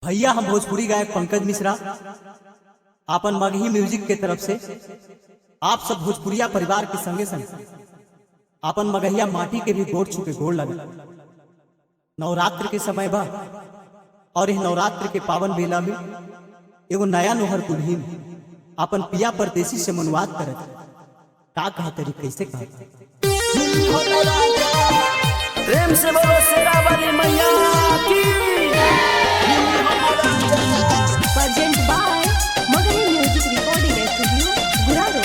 भैया हम भोजपुरी गायक पंकज मिश्रा आपन मगही म्यूजिक के तरफ से आप सब भोजपुरिया परिवार के संगे संग आपन मगहिया माटी के भी गोड़ छुके गोड़ लगे। नवरात्र के समय बा और इस नवरात्र के पावन बेला में एगो नया नोहर कुल्हीन आपन पिया परदेसी से मुनवाद करत का कहतरी कैसे कहत प्रेम से बोलो शेरा वाली मैया की। Presented by Magahi Music Recording Studio, Guraro.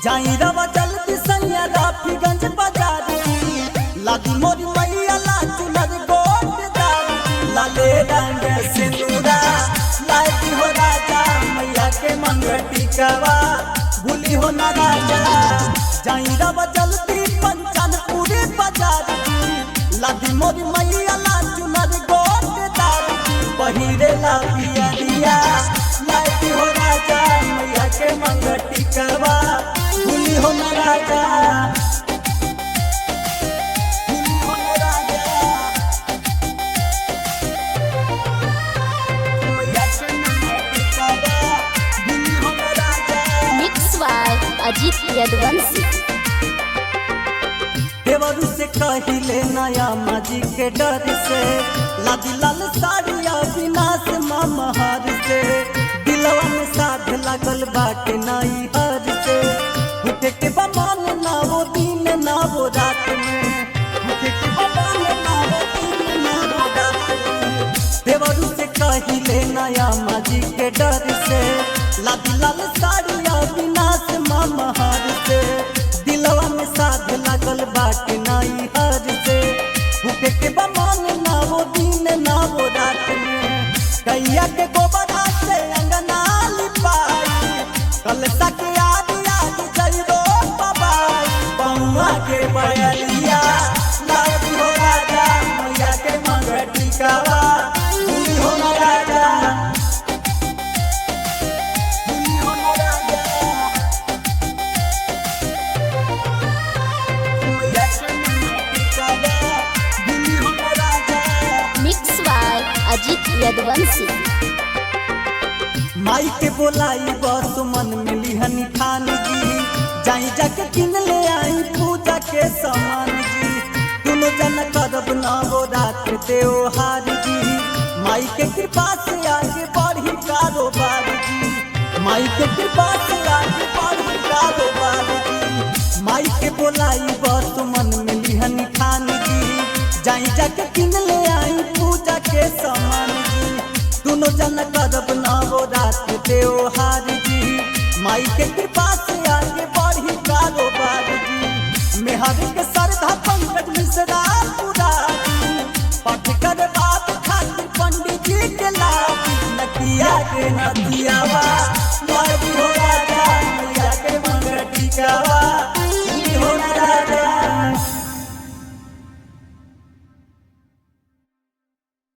जाई रवा जल्दी सैया राफीगंज बाजार लादी मोरी मैया लाचू लग गोटदार लाले रंग सिंदूरा लाती हो राजा मैया के मंगटी कवा भूली हो ना राजा। जाई रवा जल्दी पंचनपुरी बाजार लादी मोरी मैया लाचू लग गोटदार पहिरे ला पिया दिया लाती हो राजा मैया के मंगटी कवा भूली हो ना राजा। Mixed by Ajit Yadvansi. देवरू से कहिले नया माजी के डर से लादी लाल साड़िया विनाश मामहार से दिलवा में साध लागल बाटे नाई हर से उठे के बमान ना वो दिन ना वो रात में उठे के बमान ना वो दिन ना वो रात में देवरू से कहिले नया माजी के डर से लादी लाल साड़िया विनाश मामहार से दिलवा में साध लागल बाटे नाई हर से भूखे के बमान ना वो दिन ना वो रात में कैया के गोबरा से अंगना लिपाई कलसा के याद याद जइरो बाबाई बउआ के बयलिया लाती हो राजा मैया के मंगटी कवा भूली हो ना राजा भूली हो ना राजा। Mixed by Ajit Yadvansi. माई के बोलाई बस मन मिली हनी खान जी जाई जाके किन ले आई पूजा के सामान जी दोनों जन करब नवो रात त्योहार जी माई के कृपा से आगे बढ़ी कारोबार जी माई के कृपा से आगे बढ़ी कारोबार जी माई के बोलाई बस मन मिली हनी खान जी जाई जाके किन ले आई पूजा के सामान जी दोनों जन करब नवो रात त्योहार जी माई के कृपा से आगे बढ़ी कारोबार जी मेहर के श्रद्धा पंकज मिश्रा पूरा पट कर बात खातिर पंडित जी के लाभ नकिया के नदियावा